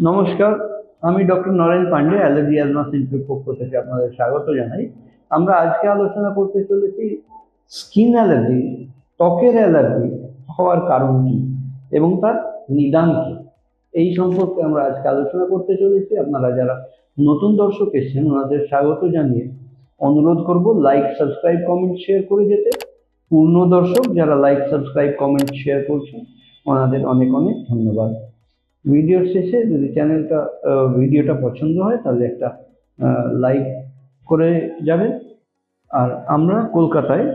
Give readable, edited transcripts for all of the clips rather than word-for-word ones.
নমস্কার, আমি doctor Naren Pandey, allergy asthma সেন্টারের পক্ষ থেকে আপনাদের স্বাগত জানাই। আমরা আজকে আলোচনা করতে চলেছি স্কিন অ্যালার্জি, ত্বকের অ্যালার্জি হওয়ার কারণ কি এবং তার নিদান কি, এই সম্পর্কে আমরা আজকে আলোচনা করতে চলেছি। আপনারা যারা নতুন দর্শক এসেছেন ওনাদের স্বাগত জানিয়ে অনুরোধ করব লাইক, সাবস্ক্রাইব, কমেন্ট, শেয়ার করে যেতে। পূর্ণ দর্শক যারা লাইক, সাবস্ক্রাইব, কমেন্ট, শেয়ার করছেন ওনাদের অনেক অনেক ধন্যবাদ। ভিডিওর শেষে যদি ভিডিওটা পছন্দ হয় তাহলে একটা লাইক করে যাবেন। আর আমরা কলকাতায়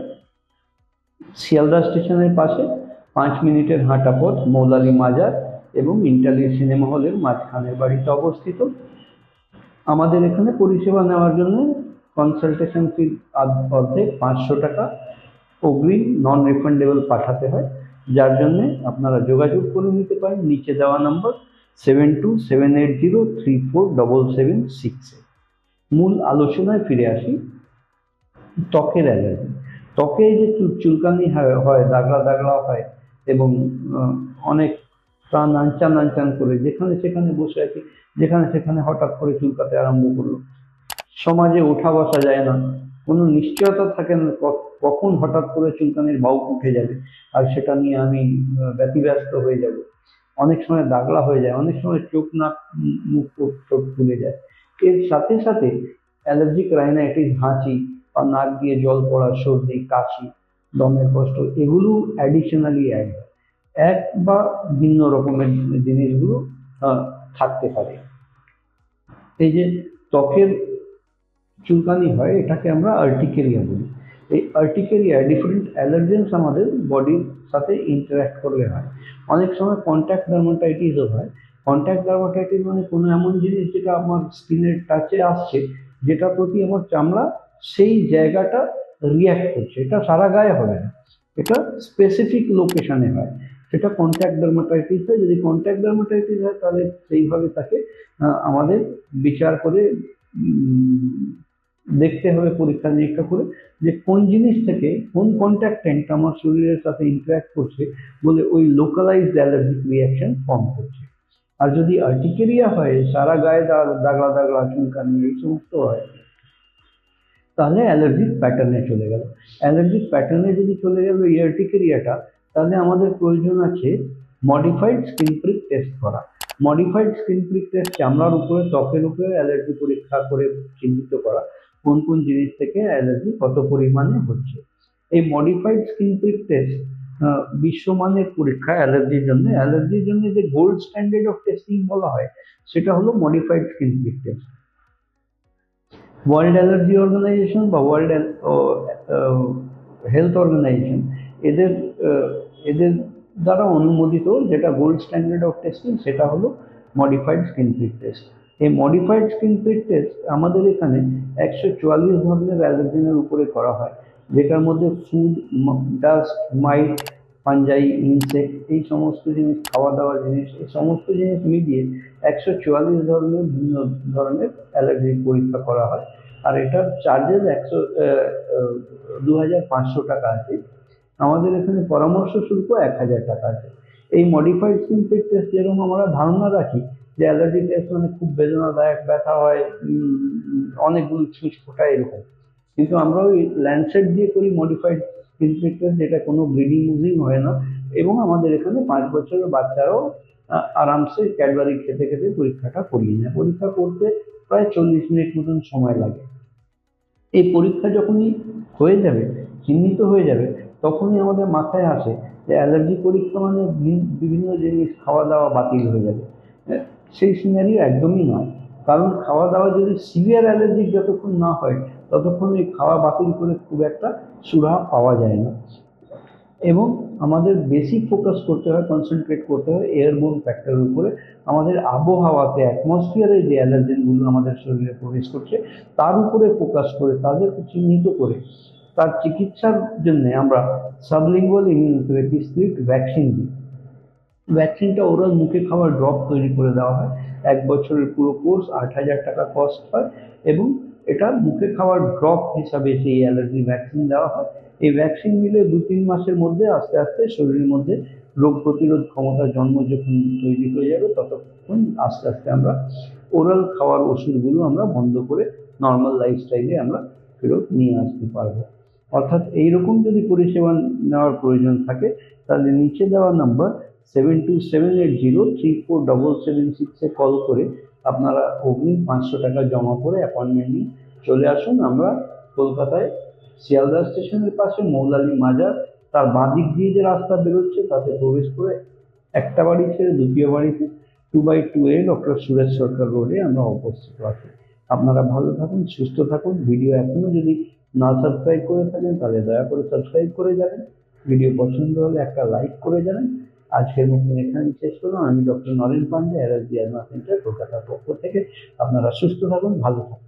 শিয়ালদা স্টেশনের পাশে 5 মিনিটের হাঁটা পথ মৌলালী মাজার এবং ইন্টালি সিনেমা হলের মাঝখানের বাড়িতে অবস্থিত। আমাদের এখানে পরিষেবা নেওয়ার জন্য কনসালটেশন ফি অর্ধেক 500 টাকা অগ্রিম নন রিফান্ডেবল পাঠাতে হয়, যার জন্য আপনারা যোগাযোগ করে নিতে পারেন নিচে দেওয়া নম্বর 7278034776। মূল আলোচনায় ফিরে আসি। ত্বকের অ্যালার্জি, ত্বকে যে চুলকানি হয়, দাগড়া দাগড়া হয় এবং অনেক প্রাণ আনচান আনচান করে যেখানে সেখানে বসে আছি, যেখানে সেখানে হঠাৎ করে চুলকাতে আরম্ভ করলো। সমাজে ওঠা বসা যায় না, কোনো নিশ্চয়তা থাকে না কখন হঠাৎ করে চুলকানির বাউক উঠে যাবে আর সেটা নিয়ে আমি ব্যতিব্যস্ত হয়ে যাব। অনেক সময় দাগড়া হয়ে যায়, অনেক সময় চোখ, নাক, মুখ সব ফুলে যায়। এর সাথে সাথে অ্যালার্জিক রাইনাইটিস, হাঁচি বা নাক দিয়ে জল পড়া, সর্দি, কাশি, দমের কষ্ট, এগুলো অ্যাডিশনালি অ্যাড হয়। এক বা ভিন্ন রকমের জিনিসগুলো থাকতে পারে। এই যে ত্বকের চুলকানি হয় এটাকে আমরা আর্টিকেরিয়া বলি। এই আর্টিকেরিয়া ডিফারেন্ট অ্যালার্জেন্স আমাদের বডির সাথে ইন্টারঅ্যাক্ট করলে হয়। অনেক সময় কন্ট্যাক্ট ডার্মাটাইটিসও হয়। কন্ট্যাক্ট ডার্মাটাইটিস মানে কোনো এমন জিনিস যেটা আমার স্কিনের টাচে আসছে, যেটার প্রতি আমার চামড়া সেই জায়গাটা রিয়্যাক্ট করছে। এটা সারা গায়ে হবে না, এটা স্পেসিফিক লোকেশনে হয়, সেটা কন্ট্যাক্ট ডার্মাটাইটিস হয়। যদি কন্ট্যাক্ট ডার্মাটাইটিস হয় তাহলে সেইভাবে তাকে আমাদের বিচার করে দেখতে হবে, পরীক্ষা নিরীক্ষা করে, যে কোন জিনিস থেকে কোন কন্ট্যাক্টেন্ট আমার শরীরের সাথে ইন্টারঅ্যাক্ট করছে বলে ওই লোকালাইজড অ্যালার্জিক রিয়াকশন ফর্ম করছে। আর যদি আর্টিকেরিয়া হয়, সারা গায়ে দাগড়া দাগড়া চুলকানি এই সমস্ত হয়, তাহলে অ্যালার্জিক প্যাটার্নে চলে গেল। অ্যালার্জিক প্যাটার্নে যদি চলে গেল এই আর্টিকেরিয়াটা, তাহলে আমাদের প্রয়োজন আছে মডিফাইড স্কিন প্রিক টেস্ট করা। মডিফাইড স্কিন প্রিক টেস্ট চামড়ার উপরে, ত্বকের উপরে অ্যালার্জি পরীক্ষা করে চিহ্নিত করা কোন কোন জিনিস থেকে অ্যালার্জি কত পরিমাণে হচ্ছে। এই মডিফাইড স্কিন প্রিক টেস্ট বিশ্বমানের পরীক্ষা অ্যালার্জির জন্য যে গোল্ড স্ট্যান্ডার্ড অফ টেস্টিং বলা হয়, সেটা হলো modified skin prick test. World allergy organization বা ওয়ার্ল্ড হেলথ অর্গানাইজেশন এদের এদের দ্বারা অনুমোদিত যেটা গোল্ড স্ট্যান্ডার্ড অফ টেস্টিং, সেটা হলো মডিফাইড স্কিন প্রিক টেস্ট। এই মডিফাইড স্কিন প্রিক টেস্ট আমাদের এখানে 144 ধরনের অ্যালার্জেনের উপরে করা হয়, যেটার মধ্যে ফুড, ডাস্ট, মাইট, ফাঞ্জাই, ইনসেক্ট, এই সমস্ত জিনিস, খাওয়া দাওয়ার জিনিস, এই সমস্ত জিনিস মিলিয়ে 144 ধরনের ভিন্ন ধরনের অ্যালার্জির পরীক্ষা করা হয়। আর এটার চার্জেস 2500 টাকা আছে। আমাদের এখানে পরামর্শ শুল্ক 1000 টাকা আছে। এই মডিফাইড স্কিন প্রিক টেস্ট যেরকম আমরা ধারণা রাখি যে অ্যালার্জি টেস্ট মানে খুব বেদনাদায়ক, ব্যথা হয়, অনেকগুলো ছুঁচ ফোটায় এরকম, কিন্তু আমরা ওই ল্যান্ডসেট দিয়ে করি মডিফাইড স্কিন প্রিক টেস্ট, যেটা কোনো ব্লিডিং মুজিং হয় না। এবং আমাদের এখানে 5 বছরের বাচ্চারাও আরামসে ক্যাডবেরি খেতে খেতে পরীক্ষাটা করিয়ে নেয়। পরীক্ষা করতে প্রায় 40 মিনিট মতন সময় লাগে। এই পরীক্ষা যখনই হয়ে যাবে, চিহ্নিত হয়ে যাবে, তখনই আমাদের মাথায় আসে যে অ্যালার্জি পরীক্ষা মানে বিভিন্ন জিনিস খাওয়া দাওয়া বাতিল হয়ে যাবে। সেই সিনারিও একদমই নয়, কারণ খাওয়া দাওয়া যদি সিভিয়ার অ্যালার্জিক যতক্ষণ না হয় ততক্ষণ ওই খাওয়া বাতিল করে খুব একটা সুরাহা পাওয়া যায় না। এবং আমাদের বেশি ফোকাস করতে হয়, কনসেন্ট্রেট করতে হয় এয়ারবোর্ন ফ্যাক্টরের উপরে। আমাদের আবহাওয়াতে, অ্যাটমসফিয়ারে যে অ্যালার্জেনগুলো আমাদের শরীরে প্রবেশ করছে তার উপরে ফোকাস করে তাদেরকে চিহ্নিত করে তার চিকিৎসার জন্য আমরা সাবলিঙ্গুয়াল ইমিউনোথেরাপি স্ক্রিপ্ট ভ্যাকসিন দিই। ভ্যাকসিনটা ওরাল মুখে খাওয়ার ড্রপ তৈরি করে দেওয়া হয়। 1 বছরের পুরো কোর্স 8000 টাকা কস্ট হয় এবং এটা মুখে খাওয়ার ড্রপ হিসাবে সেই অ্যালার্জি ভ্যাকসিন দেওয়া হয়। এই ভ্যাকসিন নিলে 2-3 মাসের মধ্যে আস্তে আস্তে শরীরের মধ্যে রোগ প্রতিরোধ ক্ষমতা জন্ম যখন তৈরি হয়ে যাবে ততক্ষণ আস্তে আস্তে আমরা ওরাল খাওয়ার ওষুধগুলো আমরা বন্ধ করে নর্মাল লাইফস্টাইলে আমরা ফেরত নিয়ে আসতে পারবো। অর্থাৎ এইরকম যদি পরিষেবা নেওয়ার প্রয়োজন থাকে তাহলে নিচে দেওয়া নাম্বার 7278034776 কল করে আপনারা অগ্রিম 500 টাকা জমা করে অ্যাপয়েন্টমেন্ট নিয়ে চলে আসুন। আমরা কলকাতায় শিয়ালদা স্টেশনের পাশে মৌলালী মাজার তার বাঁ দিক দিয়ে যে রাস্তা বেরোচ্ছে তাতে প্রবেশ করে একটা বাড়ি ছেড়ে দ্বিতীয় বাড়িতে 2x2 ডক্টর সুরেশ সরকার রোডে আমরা উপস্থিত আছি। আপনারা ভালো থাকুন, সুস্থ থাকুন। ভিডিও এখনো যদি না সাবস্ক্রাইব করে থাকেন তাহলে দয়া করে সাবস্ক্রাইব করে যাবেন। ভিডিও পছন্দ হলে একটা লাইক করে যাবেন। আজকের মতন এখানেই শেষ করলাম। আমি doctor Naren Pandey, allergy asthma centre, কলকাতার পক্ষ থেকে। আপনারা সুস্থ থাকুন, ভালো থাকুন।